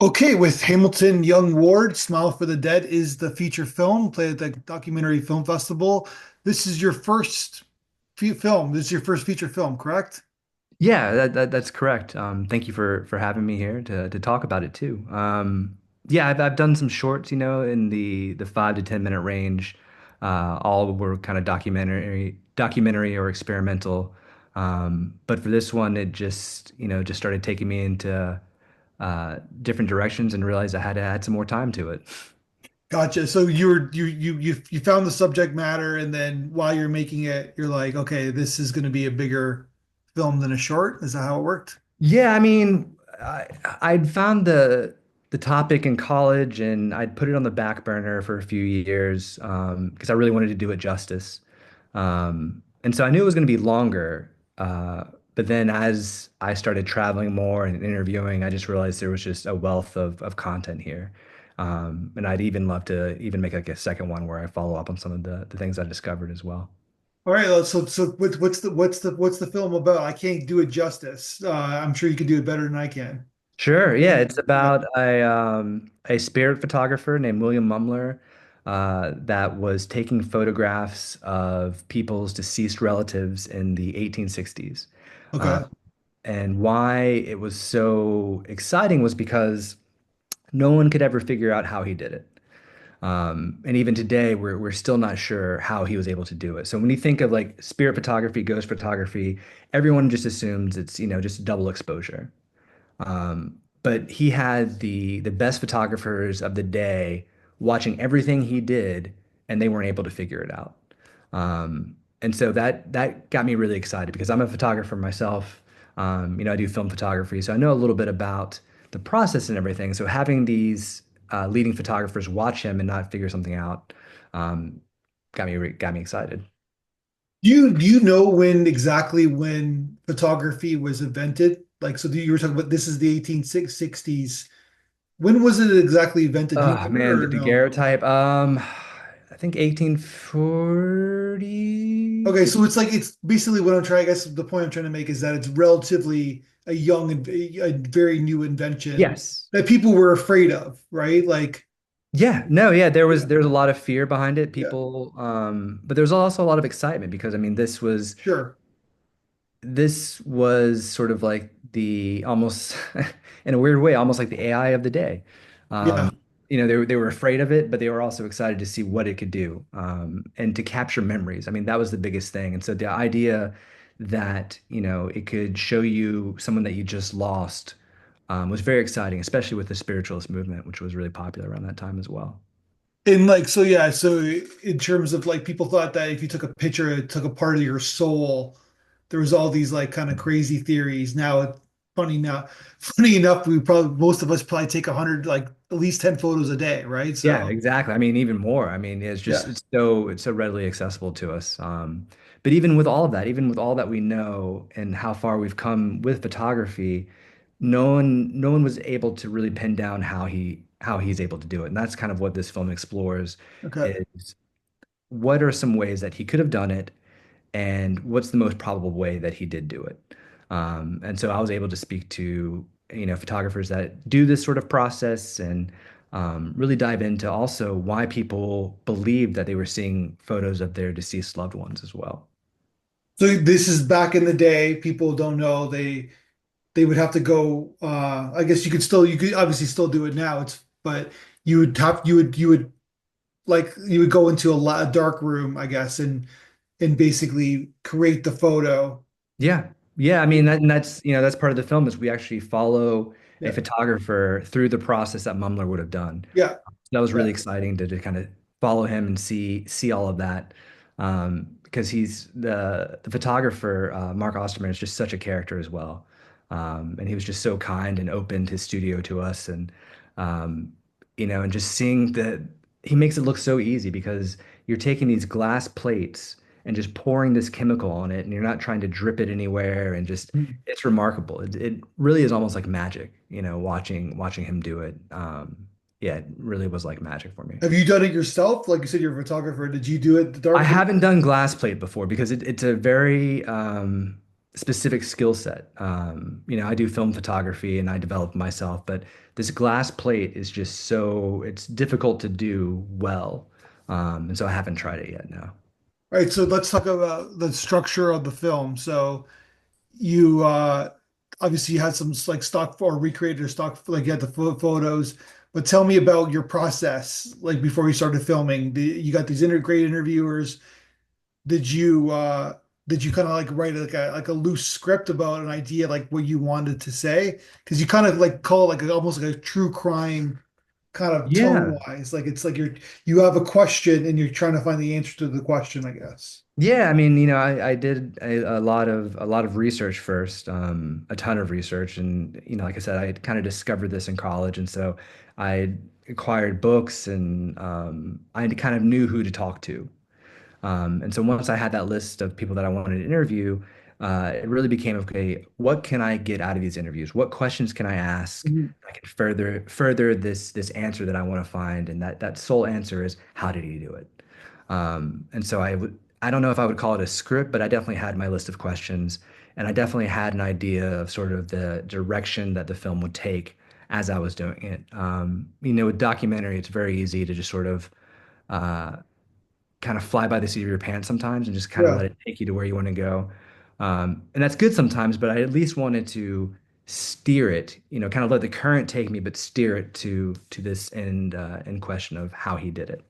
Okay, with Hamilton Young Ward, Smile for the Dead is the feature film, played at the Documentary Film Festival. This is your first film. This is your first feature film, correct? Yeah, that's correct. Thank you for having me here to talk about it too. Yeah, I've done some shorts, in the 5 to 10 minute range. All were kind of documentary or experimental. But for this one, it just started taking me into different directions and realized I had to add some more time to it. Gotcha. So you found the subject matter, and then while you're making it, you're like, okay, this is going to be a bigger film than a short. Is that how it worked? Yeah, I mean, I'd found the topic in college and I'd put it on the back burner for a few years because I really wanted to do it justice. And so I knew it was going to be longer. But then as I started traveling more and interviewing, I just realized there was just a wealth of content here. And I'd even love to even make like a second one where I follow up on some of the things I discovered as well. All right. So what's the film about? I can't do it justice. I'm sure you can do it better than I can. Sure. Yeah, it's Yeah. about a spirit photographer named William Mumler that was taking photographs of people's deceased relatives in the 1860s. Uh, Okay. and why it was so exciting was because no one could ever figure out how he did it. And even today, we're still not sure how he was able to do it. So when you think of like spirit photography, ghost photography, everyone just assumes it's, just double exposure. But he had the best photographers of the day watching everything he did, and they weren't able to figure it out. And so that got me really excited because I'm a photographer myself. I do film photography, so I know a little bit about the process and everything. So having these leading photographers watch him and not figure something out um, got me excited. Do you know when photography was invented? Like, so you were talking about this is the 1860s. When was it exactly invented? Do you Oh remember man, the or no? daguerreotype. I think 1840. Okay, so it's basically what I'm trying, I guess the point I'm trying to make is that it's relatively a young and a very new invention Yes. that people were afraid of, right? Like, Yeah, no, yeah, there was yeah, there's a lot of fear behind it. yeah, People, but there was also a lot of excitement because I mean, sure. this was sort of like the almost in a weird way, almost like the AI of the day. Yeah. Um, they were afraid of it, but they were also excited to see what it could do, and to capture memories. I mean, that was the biggest thing. And so the idea that, it could show you someone that you just lost, was very exciting, especially with the spiritualist movement, which was really popular around that time as well. And like, so yeah, so in terms of like people thought that if you took a picture, it took a part of your soul. There was all these like kind of crazy theories. Funny now, funny enough, we probably most of us probably take 100, like at least 10 photos a day, right? Yeah, So exactly. I mean, even more. I mean, it's just yeah. it's so readily accessible to us. But even with all of that, even with all that we know and how far we've come with photography, no one was able to really pin down how he's able to do it. And that's kind of what this film explores Okay. is what are some ways that he could have done it and what's the most probable way that he did do it. And so I was able to speak to, photographers that do this sort of process and really dive into also why people believed that they were seeing photos of their deceased loved ones as well. So this is back in the day. People don't know they would have to go. I guess you could obviously still do it now. But you would go into a dark room, I guess, and basically create the photo. Yeah. Yeah, I mean that's part of the film is we actually follow a Yeah. photographer through the process that Mumler would have done. Yeah. That was really Yeah. exciting to kind of follow him and see all of that. Because he's the photographer, Mark Osterman is just such a character as well. And he was just so kind and opened his studio to us um, and just seeing that he makes it look so easy because you're taking these glass plates and just pouring this chemical on it and you're not trying to drip it anywhere and just it's remarkable. It really is almost like magic, watching him do it. Yeah, it really was like magic for me. Have you done it yourself? Like you said, you're a photographer. Did you do it the I dark room? haven't done glass plate before because it's a very specific skill set. I do film photography and I develop myself, but this glass plate is just so it's difficult to do well. And so I haven't tried it yet, no. All right, so let's talk about the structure of the film. So you obviously you had some like stock or recreated or stock like you had the photos, but tell me about your process like before you started filming. You got these great interviewers. Did you kind of like write like a loose script about an idea like what you wanted to say? Because you kind of like call it like almost like a true crime kind of tone Yeah. wise. Like it's like you have a question and you're trying to find the answer to the question, I guess. Yeah, I mean, I did a lot of research first, a ton of research, and like I said, I kind of discovered this in college, and so I acquired books, and I kind of knew who to talk to. And so once I had that list of people that I wanted to interview, it really became, okay, what can I get out of these interviews? What questions can I ask Mhm. that can further this answer that I want to find? And that sole answer is, how did he do it? And so I don't know if I would call it a script, but I definitely had my list of questions, and I definitely had an idea of sort of the direction that the film would take as I was doing it. With documentary, it's very easy to just sort of uh, kind of fly by the seat of your pants sometimes and just kind of Yeah. let it take you to where you want to go. And that's good sometimes, but I at least wanted to steer it, kind of let the current take me, but steer it to this end question of how he did it.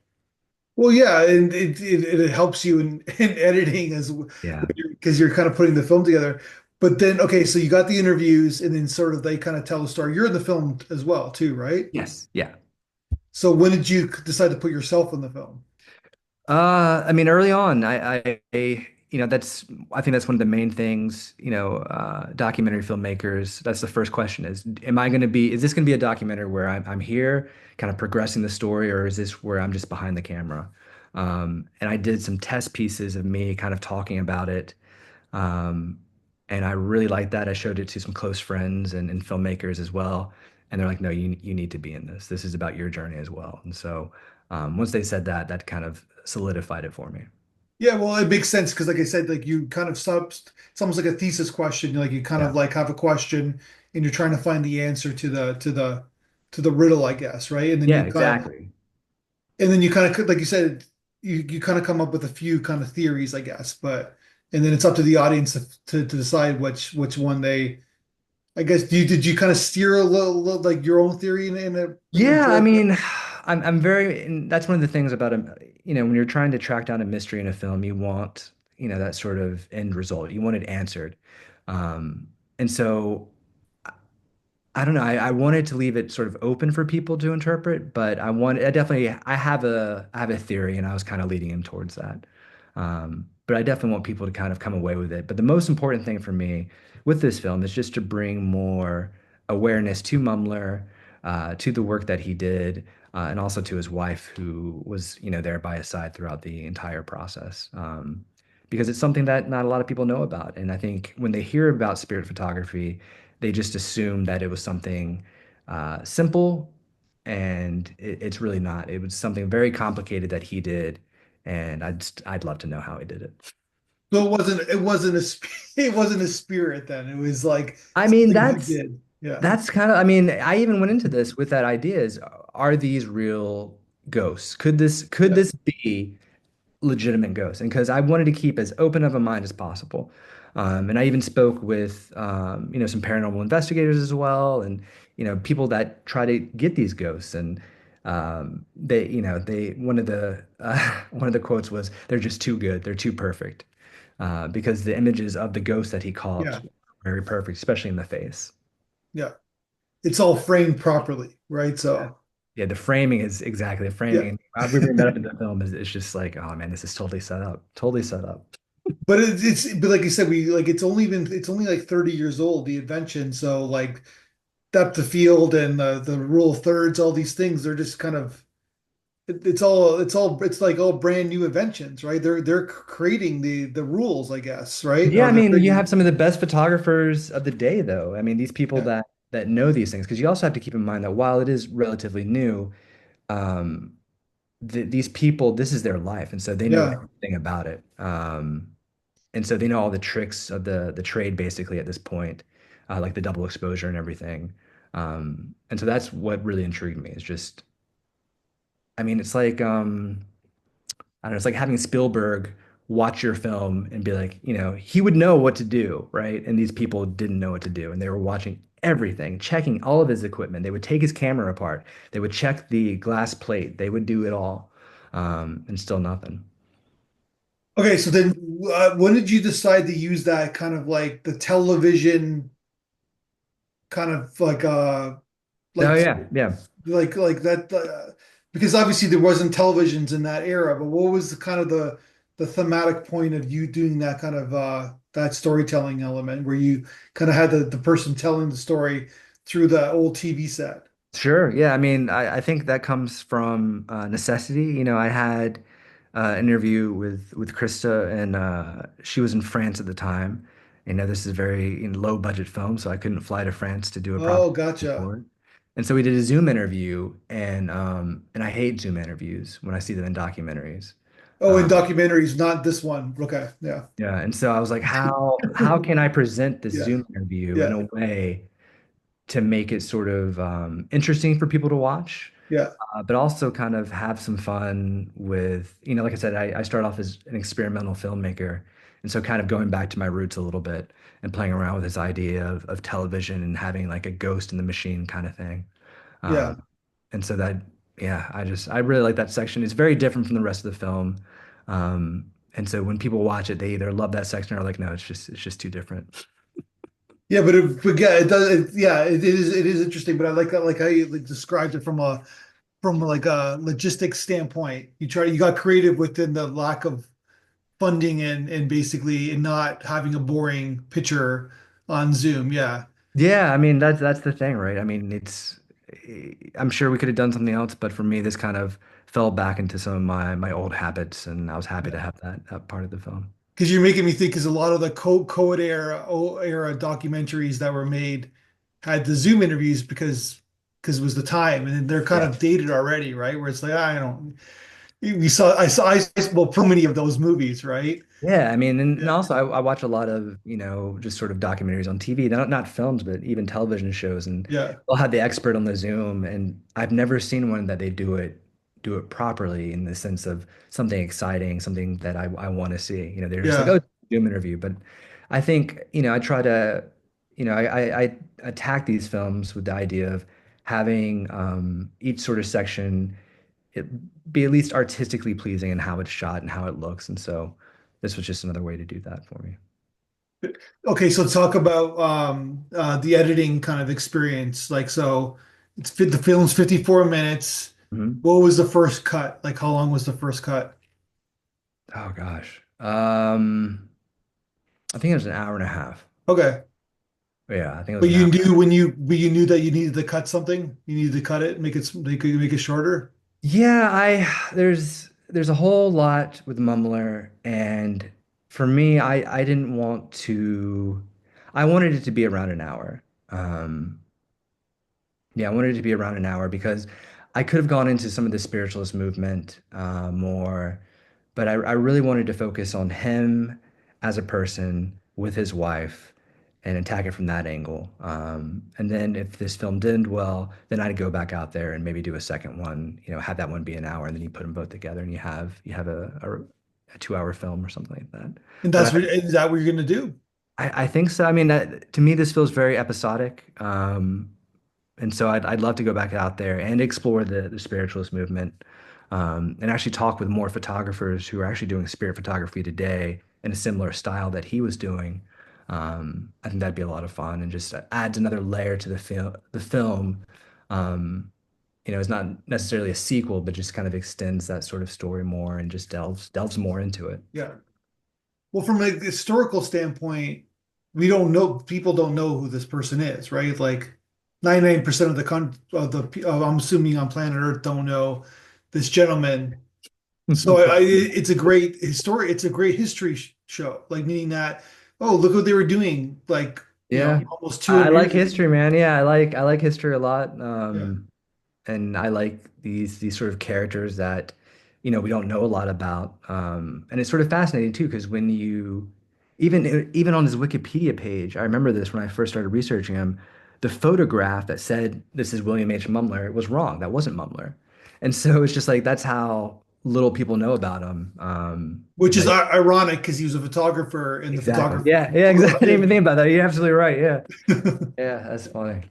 Well, yeah, and it helps you in editing as Yeah. because you're kind of putting the film together. But then, okay, so you got the interviews, and then sort of they kind of tell the story. You're in the film as well, too, right? Yes. Yeah. So when did you decide to put yourself in the film? I mean, early on, I think that's one of the main things, documentary filmmakers, that's the first question is this going to be a documentary where I'm here kind of progressing the story, or is this where I'm just behind the camera? And I did some test pieces of me kind of talking about it. Um, and I really liked that. I showed it to some close friends and filmmakers as well. And they're like, no, you need to be in this. This is about your journey as well. And so once they said that, that kind of solidified it for me. Yeah, well, it makes sense because, like I said, like you kind of stopped. It's almost like a thesis question. Like you kind of Yeah. like have a question, and you're trying to find the answer to the riddle, I guess, right? Yeah, exactly. And then you kind of like you said, you kind of come up with a few kind of theories, I guess, but and then it's up to the audience to decide which one they. I guess did you kind of steer a little like your own theory in a Yeah, I towards it? mean, I'm very, and that's one of the things about when you're trying to track down a mystery in a film, you want, that sort of end result. You want it answered. And so I don't know. I wanted to leave it sort of open for people to interpret, but I have a theory, and I was kind of leading him towards that. But I definitely want people to kind of come away with it. But the most important thing for me with this film is just to bring more awareness to Mumler, to the work that he did, and also to his wife, who was, there by his side throughout the entire process. Because it's something that not a lot of people know about. And I think when they hear about spirit photography, they just assumed that it was something simple, and it's really not. It was something very complicated that he did, and I'd love to know how he did it. So it wasn't it wasn't a spirit then. It was like I mean, something you that's did. Yeah. that's kind of, I mean, I even went into this with that idea is, are these real ghosts? Could Yeah. this be legitimate ghosts? And because I wanted to keep as open of a mind as possible. And I even spoke with, some paranormal investigators as well, and, people that try to get these ghosts. And one of the quotes was, "They're just too good. They're too perfect," because the images of the ghosts that he caught Yeah. were very perfect, especially in the face. Yeah. It's all framed properly, right? Yeah. So Yeah, the framing is exactly the yeah. framing. And we bring that up in the film is it's just like, oh man, this is totally set up. Totally set up. But but like you said, we like it's only like 30 years old, the invention. So like depth of field and the rule of thirds, all these things, they're just kind of it's like all brand new inventions, right? They're creating the rules, I guess, right? Yeah, Or I they're mean, you creating have some of the best photographers of the day, though. I mean, these people yeah, that know these things, because you also have to keep in mind that while it is relatively new, um, these people, this is their life, and so they know yeah. everything about it. And so they know all the tricks of the trade basically at this point, like the double exposure and everything. And so that's what really intrigued me. Is just, I mean, it's like I don't know, it's like having Spielberg watch your film and be like, he would know what to do, right? And these people didn't know what to do, and they were watching everything, checking all of his equipment. They would take his camera apart, they would check the glass plate, they would do it all, and still nothing. Okay, so then when did you decide to use that kind of like the television kind of Oh like yeah, yeah. like that because obviously there wasn't televisions in that era, but what was the kind of the thematic point of you doing that kind of that storytelling element where you kind of had the person telling the story through the old TV set? Sure. Yeah. I mean, I think that comes from necessity. I had an interview with Krista, and she was in France at the time. This is a very low budget film, so I couldn't fly to France to do a proper Oh, gotcha. for it. And so we did a Zoom interview, and I hate Zoom interviews when I see them in documentaries. Oh, in Um, documentaries, not this one. Okay, yeah, yeah, and so I was like, how can I present this yeah, Zoom interview in yeah, a way to make it sort of interesting for people to watch? yeah, But also kind of have some fun with, like I said, I start off as an experimental filmmaker. And so kind of going back to my roots a little bit and playing around with this idea of television and having like a ghost in the machine kind of thing. yeah. Um, and so that, yeah, I really like that section. It's very different from the rest of the film. And so when people watch it, they either love that section or like, no, it's just too different. Yeah, but yeah, it does. Yeah, it is interesting. But I like that, like how you like described it from like a logistics standpoint. You got creative within the lack of funding and basically and not having a boring picture on Zoom. Yeah, Yeah, I mean that's the thing, right? I mean, I'm sure we could have done something else, but for me, this kind of fell back into some of my old habits, and I was happy to yeah. have that part of the film. Because you're making me think. Because a lot of the COVID era documentaries that were made had the Zoom interviews because it was the time, and they're kind Yeah. of dated already, right? Where it's like I don't. We saw I well, so many of those movies, right? Yeah, I mean, and Yeah, also I watch a lot of, just sort of documentaries on TV, not films, but even television shows, and yeah, they'll have the expert on the Zoom, and I've never seen one that they do it properly in the sense of something exciting, something that I want to see. They're just like, oh, yeah, Zoom interview. But I think, I try to, I attack these films with the idea of having each sort of section be at least artistically pleasing in how it's shot and how it looks. And so this was just another way to do that for me. Okay, so talk about the editing kind of experience. Like, so the film's 54 minutes. Mhm. What was the first cut? Like, how long was the first cut? Oh gosh. I think it was an hour and a half. Okay. Yeah, I think it was But an hour. you knew that you needed to cut something. You needed to cut it, make it shorter. Yeah, there's a whole lot with Mumler, and for me, I didn't want to. I wanted it to be around an hour. Um, Yeah, I wanted it to be around an hour because I could have gone into some of the spiritualist movement more, but I really wanted to focus on him as a person with his wife and attack it from that angle. And then if this film did well, then I'd go back out there and maybe do a second one, have that one be an hour, and then you put them both together and you have a 2 hour film or something like that. And But is that what you're gonna do? I think so. I mean, to me, this feels very episodic. And so I'd love to go back out there and explore the spiritualist movement, and actually talk with more photographers who are actually doing spirit photography today in a similar style that he was doing. I think that'd be a lot of fun and just adds another layer to the film. Um, it's not necessarily a sequel, but just kind of extends that sort of story more and just delves more into it. Yeah. Well, from a historical standpoint, we don't know, people don't know who this person is, right? Like 99% of the I'm assuming on planet Earth don't know this gentleman. So it's a great history show, like meaning that, oh, look what they were doing, like, Yeah, almost I 200 like years ago. history, man. Yeah, I like history a lot. Yeah. And I like these sort of characters that we don't know a lot about. And it's sort of fascinating too, because when even on his Wikipedia page, I remember this when I first started researching him. The photograph that said this is William H. Mumler was wrong. That wasn't Mumler. And so it's just like that's how little people know about him. Which is But ironic because he was a photographer and the exactly. photographer Yeah, yeah, exactly. I loved didn't even him. think about that. You're absolutely right. Yeah. Yeah, that's funny.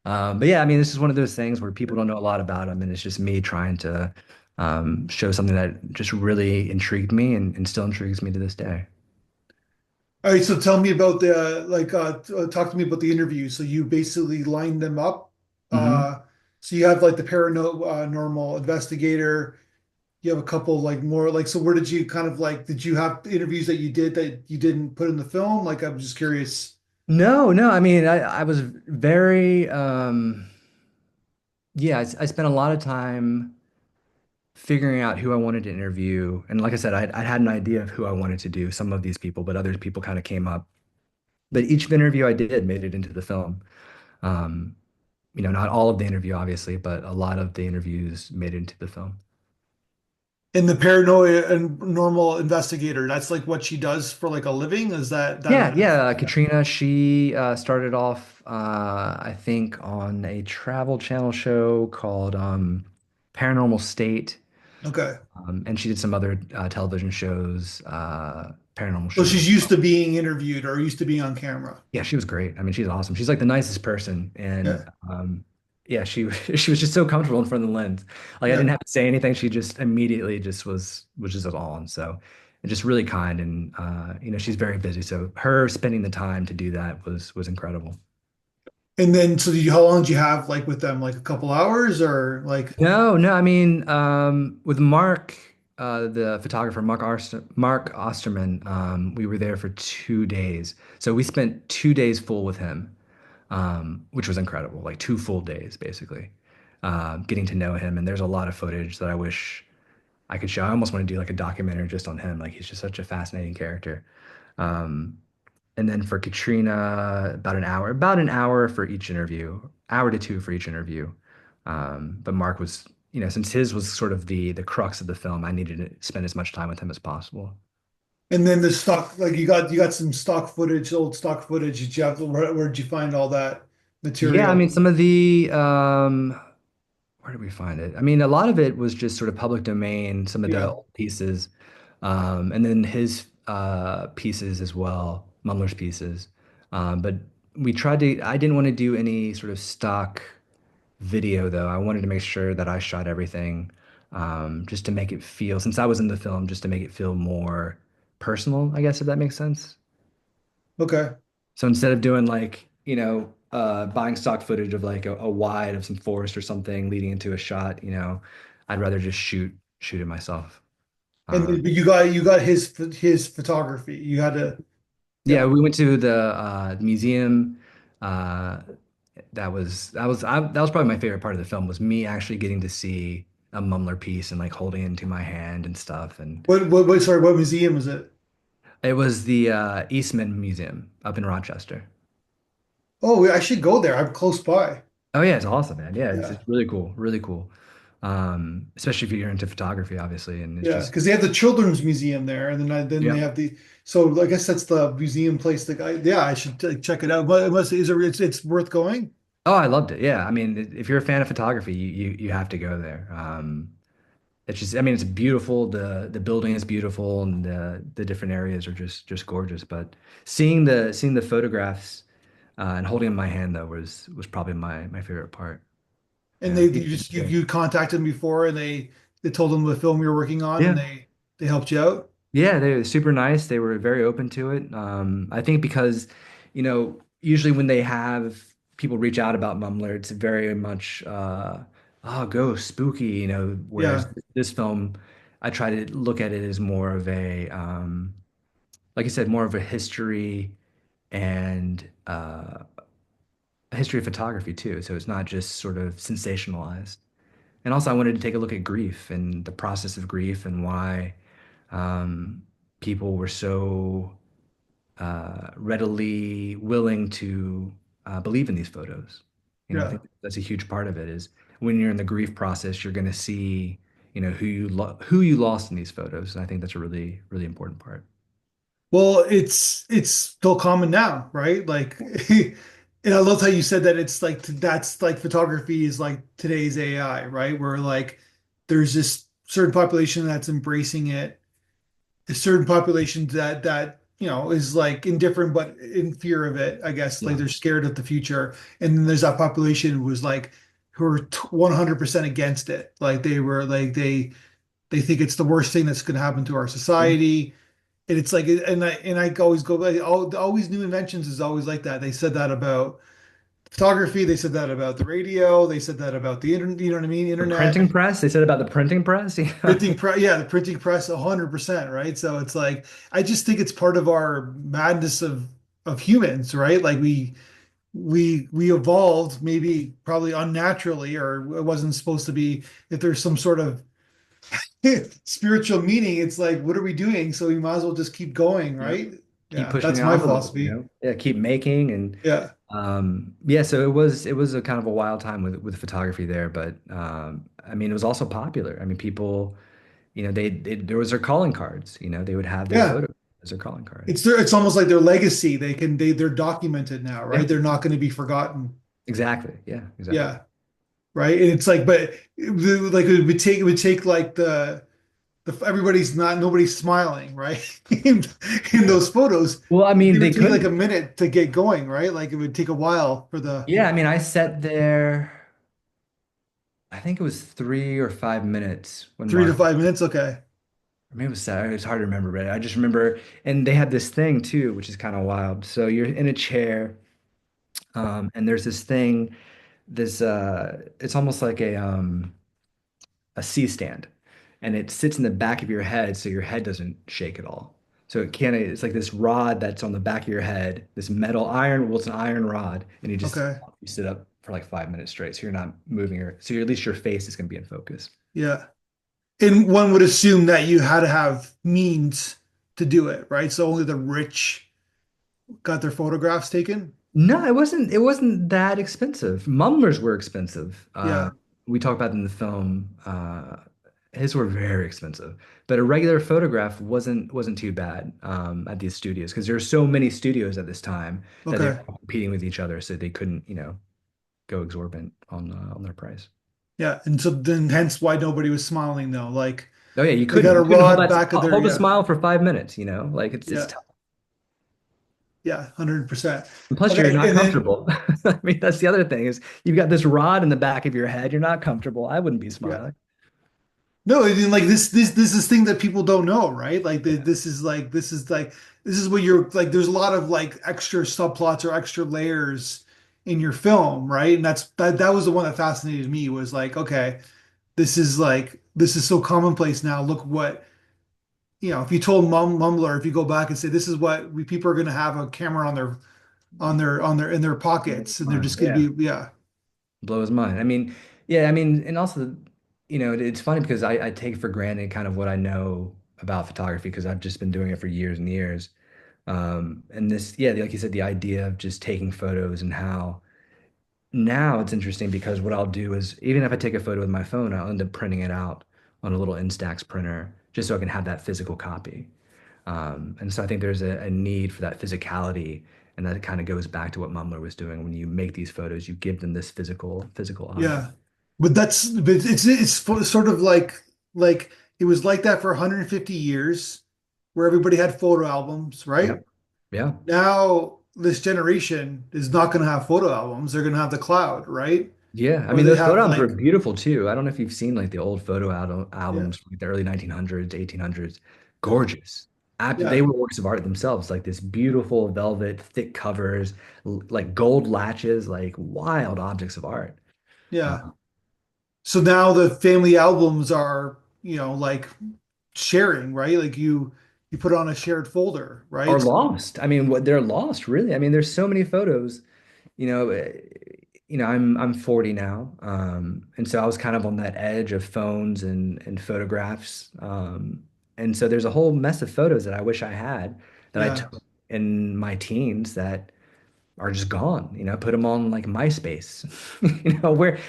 But yeah, I mean, this is one of those things where people don't know a lot about him, and it's just me trying to show something that just really intrigued me and still intrigues me to this day. All right, so tell me about the talk to me about the interview. So you basically lined them up. Hmm. Uh, so you have like the paranormal investigator. You have a couple like more like so where did you kind of like did you have interviews that you did that you didn't put in the film? Like I'm just curious. No, no. I mean, I was very, yeah, I spent a lot of time figuring out who I wanted to interview. And like I said, I had an idea of who I wanted to do, some of these people, but other people kind of came up. But each interview I did made it into the film. Um, not all of the interview, obviously, but a lot of the interviews made it into the film. And the paranoia and normal investigator, that's like what she does for like a living? Is Yeah, yeah. yeah. Katrina, she started off, I think, on a travel channel show called Paranormal State. Okay. And she did some other television shows, paranormal So shows as she's used well. to being interviewed or used to being on camera. Yeah, she was great. I mean, she's awesome. She's like the nicest person, and Yeah. yeah, she she was just so comfortable in front of the lens. Like I didn't Yeah. have to say anything. She just immediately just was just on. So, and just really kind, and she's very busy. So her spending the time to do that was incredible. And then so how long did you have like with them? Like a couple hours or like No, no, I mean, with Mark, the photographer, Mark Osterman, we were there for 2 days. So we spent 2 days full with him, which was incredible, like 2 full days, basically, getting to know him. And there's a lot of footage that I wish I could show. I almost want to do like a documentary just on him. Like he's just such a fascinating character. Um, and then for Katrina, about an hour for each interview, hour to two for each interview. But Mark was, since his was sort of the crux of the film, I needed to spend as much time with him as possible. and then the stock like you got some stock footage, old stock footage. Did you have where did you find all that Yeah, I material? mean, some of the where did we find it? I mean, a lot of it was just sort of public domain, some of the Yeah. old pieces, and then his pieces as well, Mumler's pieces. But I didn't want to do any sort of stock video though. I wanted to make sure that I shot everything just to make it feel, since I was in the film, just to make it feel more personal, I guess, if that makes sense. Okay. So instead of doing like, buying stock footage of like a wide of some forest or something leading into a shot, I'd rather just shoot it myself. And Um, but you got his photography. You had to yeah, yeah. we went to the museum. Uh, that was probably my favorite part of the film was me actually getting to see a Mumler piece and like holding it into my hand and stuff. And What sorry, what museum is it? it was the Eastman Museum up in Rochester. Oh, I should go there. I'm close by. Oh yeah, it's awesome, man. Yeah, it's Yeah. really cool, really cool. Especially if you're into photography, obviously, and it's Yeah, just because they have the children's museum there, and then they yeah. have the so I guess that's the museum place. That yeah, I should check it out. But it must is it, it's worth going. Oh, I loved it. Yeah, I mean, if you're a fan of photography, you have to go there. It's just, I mean, it's beautiful. The building is beautiful, and the different areas are just gorgeous. But seeing the photographs and holding in my hand though was probably my favorite part. And Yeah, they even you to just this day. you contacted them before, and they told them the film you're working on, and Yeah. they helped you out. Yeah, they were super nice. They were very open to it. I think because, usually when they have people reach out about Mumler, it's very much oh, ghost, spooky, whereas Yeah, this film, I try to look at it as more of a like I said, more of a history and a history of photography too. So it's not just sort of sensationalized. And also I wanted to take a look at grief and the process of grief and why um, people were so readily willing to believe in these photos. I yeah. think that's a huge part of it is when you're in the grief process, you're going to see, who you lost in these photos. And I think that's a really, really important part. Well, it's still common now, right? Like, and I love how you said that it's like that's like photography is like today's AI, right? Where like there's this certain population that's embracing it, a certain population that is like indifferent but in fear of it, I guess. Like Yeah. they're scared of the future, and then there's that population who was like who are 100% against it. Like they were like they think it's the worst thing that's going to happen to our Yeah. society. And it's like, and I always go, like, always new inventions is always like that. They said that about photography. They said that about the radio. They said that about the internet. You know what I mean? The printing Internet, press, they said about the printing press. Yeah. printing press. Yeah, the printing press, 100%. Right. So it's like, I just think it's part of our madness of humans, right? Like we evolved maybe probably unnaturally, or it wasn't supposed to be. If there's some sort of spiritual meaning, it's like, what are we doing? So we might as well just keep going, Yep. right? Keep Yeah, pushing that's the my envelope, philosophy. Yeah, keep making and Yeah. yeah, so it was a kind of a wild time with photography there, but I mean it was also popular. I mean people, they there was their calling cards, they would have their Yeah. photo as their calling card. It's almost like their legacy. They're documented now, Yeah, right? They're not going to be forgotten. exactly. Yeah, exactly. Yeah. Right. And it's like, but like it would take like the everybody's not nobody's smiling, right? In Yeah. those photos. Well, I mean, It they would take like a couldn't. minute to get going, right? Like it would take a while for the Yeah, I mean, I sat there, I think it was 3 or 5 minutes when 3 to 5 minutes. Okay. or maybe it was hard to remember, but I just remember, and they had this thing too, which is kind of wild. So you're in a chair, and there's this thing, it's almost like a C stand, and it sits in the back of your head, so your head doesn't shake at all. So it's like this rod that's on the back of your head, this metal iron, well, it's an iron rod, and Okay. you sit up for like 5 minutes straight, so you're not moving, so at least your face is going to be in focus. Yeah. And one would assume that you had to have means to do it, right? So only the rich got their photographs taken. No, it wasn't that expensive. Mumlers were expensive. Yeah. We talk about in the film. His were very expensive, but a regular photograph wasn't too bad at these studios because there were so many studios at this time that they were Okay. all competing with each other, so they couldn't, go exorbitant on their price. Yeah. And so then hence why nobody was smiling though. Like Oh yeah, you they couldn't got you a couldn't hold rod that back of their hold a yeah. smile for 5 minutes, like it's Yeah. tough. Yeah. 100%. And plus, you're Okay. not And then comfortable. I mean, that's the other thing is you've got this rod in the back of your head. You're not comfortable. I wouldn't be yeah. smiling. No, I mean like this is thing that people don't know, right? Like Yeah. this is what you're like there's a lot of like extra subplots or extra layers in your film, right? And that was the one that fascinated me was like, okay, this is so commonplace now. Look what, if you told Mumler, if you go back and say this is what people are going to have a camera on their in their pockets and they're Fine. just going Yeah. to be yeah. Blow his mind. I mean, yeah, I mean, and also, it's funny because I take for granted kind of what I know about photography because I've just been doing it for years and years. And this, yeah, like you said, the idea of just taking photos and how now it's interesting because what I'll do is even if I take a photo with my phone, I'll end up printing it out on a little Instax printer just so I can have that physical copy. And so I think there's a need for that physicality, and that kind of goes back to what Mumler was doing. When you make these photos, you give them this physical object. Yeah. But sort of like it was like that for 150 years where everybody had photo albums, right? Yep. Yeah. Now this generation is not going to have photo albums. They're going to have the cloud, right? Yeah. I Or mean, they those photo have albums were like beautiful too. I don't know if you've seen like the old yeah, albums from like the early 1900s, 1800s. yeah, Gorgeous. They yeah, were works of art themselves, like this beautiful velvet, thick covers, like gold latches, like wild objects of art. yeah. Uh, So now the family albums are, like sharing, right? Like you put on a shared folder, are right? lost. I mean, what they're lost, really. I mean, there's so many photos. You know, eh, I'm 40 now, and so I was kind of on that edge of phones and photographs, and so there's a whole mess of photos that I wish I had that I Yeah, took in my teens that are just gone. Put them on like MySpace.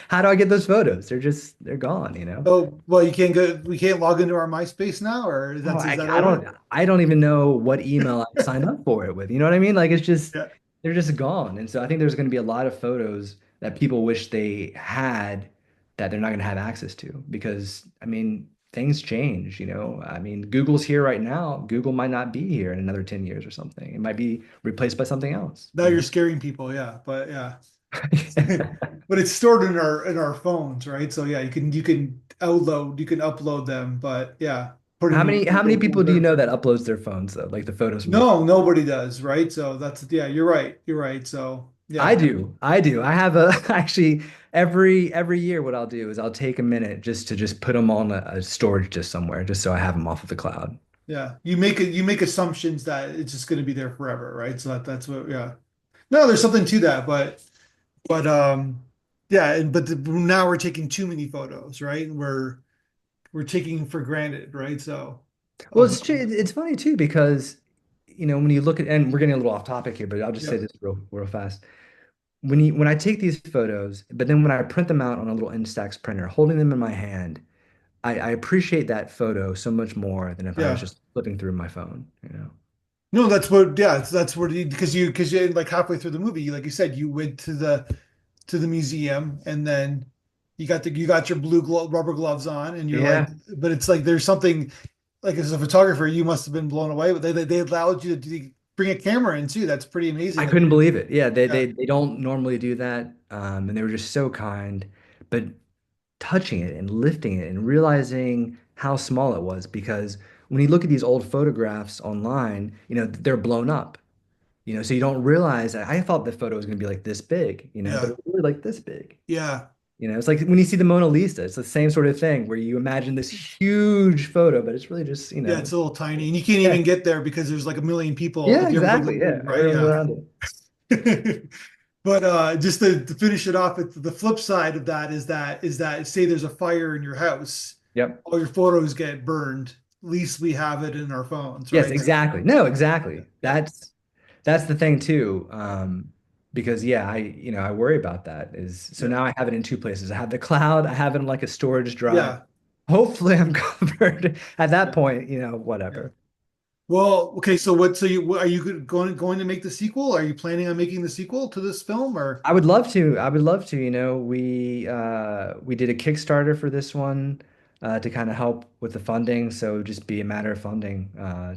How do I get those photos? They're gone. Oh, well, you can't go, we can't log into our MySpace now, or Oh, is that I don't over? I don't even know what email I signed up for it with. You know what I mean? Like it's just Yeah. they're just gone. And so I think there's going to be a lot of photos that people wish they had that they're not going to have access to because I mean things change. I mean Google's here right now. Google might not be here in another 10 years or something. It might be replaced by something else, Now you you're know. scaring people, yeah. But yeah. But it's stored in our phones, right? So yeah, you can upload them, but yeah, putting How them in many how many Google people do you Folder. know that uploads their phones though? Like the photos from their No, nobody does, right? So that's yeah, you're right. You're right. So I yeah, do. I do. I have a actually every year what I'll do is I'll take a minute just to just put them on a storage just somewhere just so I have them off of the cloud. yeah. You make assumptions that it's just going to be there forever, right? So that's what yeah. No, there's something to that, but yeah, now we're taking too many photos, right? We're taking for granted, right? So Well, of it's funny too because when you look at and we're getting a little off topic here, but I'll just say yep, this real fast. When I take these photos, but then when I print them out on a little Instax printer, holding them in my hand, I appreciate that photo so much more than if I was yeah. just flipping through my phone. No, that's what yeah, that's what because you like halfway through the movie, like you said, you went to the museum and then you got your rubber gloves on and you're like, Yeah. but it's like there's something like as a photographer, you must have been blown away, but they allowed you to bring a camera in too. That's pretty amazing I that couldn't believe it. Yeah, they yeah, they they don't normally do that, and they were just so kind. But touching it and lifting it and realizing how small it was, because when you look at these old photographs online, they're blown up. So you don't realize that I thought the photo was going to be like this big, but yeah, it was really like this big. yeah, It's like when you see the Mona Lisa, it's the same sort of thing where you imagine this huge photo, but it's really just, yeah, it's a little tiny and you can't yeah, even get there because there's like a million people yeah, if you ever go to the exactly. moon, Yeah, right? everyone's Yeah. around it. But just to finish it off, the flip side of that is that say there's a fire in your house, Yep. all your photos get burned. At least we have it in our phones, Yes, right? So exactly. No, exactly. yeah, That's the thing too. Because yeah, I worry about that is so yeah, now I have it in two places. I have the cloud, I have it in like a storage drive. yeah, Hopefully I'm covered at that yeah, point, yeah. whatever. Well, okay. So are you going to make the sequel? Are you planning on making the sequel to this film or? I would love to. I would love to. We did a Kickstarter for this one to kind of help with the funding. So it would just be a matter of funding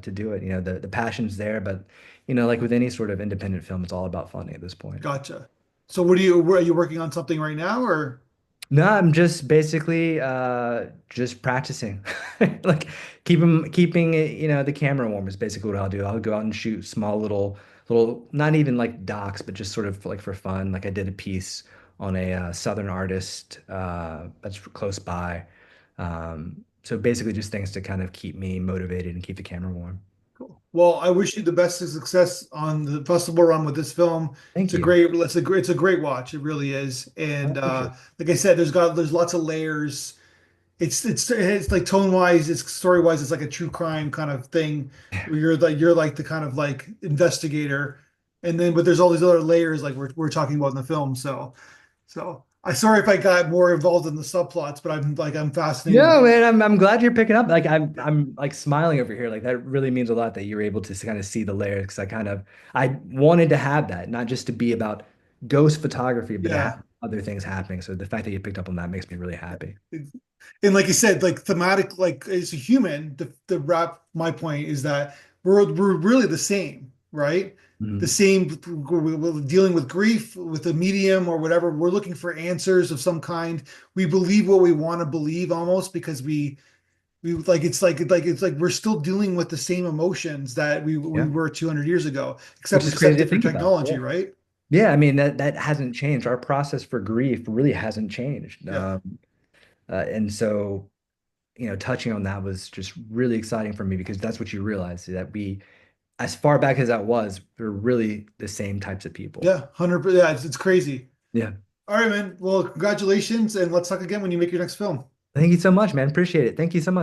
to do it. The passion's there, but like with any sort of independent film, it's all about funding at this point. Gotcha. So are you working on something right now or? No, I'm just basically just practicing. Like keeping it, the camera warm is basically what I'll do. I'll go out and shoot small little not even like docs, but just sort of like for fun. Like I did a piece on a southern artist that's close by. So basically just things to kind of keep me motivated and keep the camera warm. Cool. Well, I wish you the best of success on the festival run with this film. Thank you. It's a great watch. It really is. I And appreciate it. like I said, there's lots of layers. It's like tone wise, it's story wise, it's like a true crime kind of thing where you're like the kind of like investigator, and then but there's all these other layers like we're talking about in the film. So I sorry if I got more involved in the subplots, but I'm fascinated No, by man, I'm glad you're picking up. Like I'm like smiling over here. Like that really means a lot that you're able to kind of see the layers because I wanted to have that, not just to be about ghost photography, but to yeah. have other things happening. So the fact that you picked up on that makes me really happy. And like you said, like thematic, like as a human, the wrap my point is that we're really the same, right? The Mhm. same. We're dealing with grief with a medium or whatever. We're looking for answers of some kind. We believe what we want to believe almost because we it's like we're still dealing with the same emotions that we Yeah, were 200 years ago, except which we is just have crazy to different think about. technology, Yeah. right? Yeah, I mean that hasn't changed. Our process for grief really hasn't changed. Yeah. And so, touching on that was just really exciting for me because that's what you realize that as far back as that was, we're really the same types of people. Yeah. 100%. Yeah. It's crazy. Yeah. All right, man. Well, congratulations, and let's talk again when you make your next film. Thank you so much, man. Appreciate it. Thank you so much.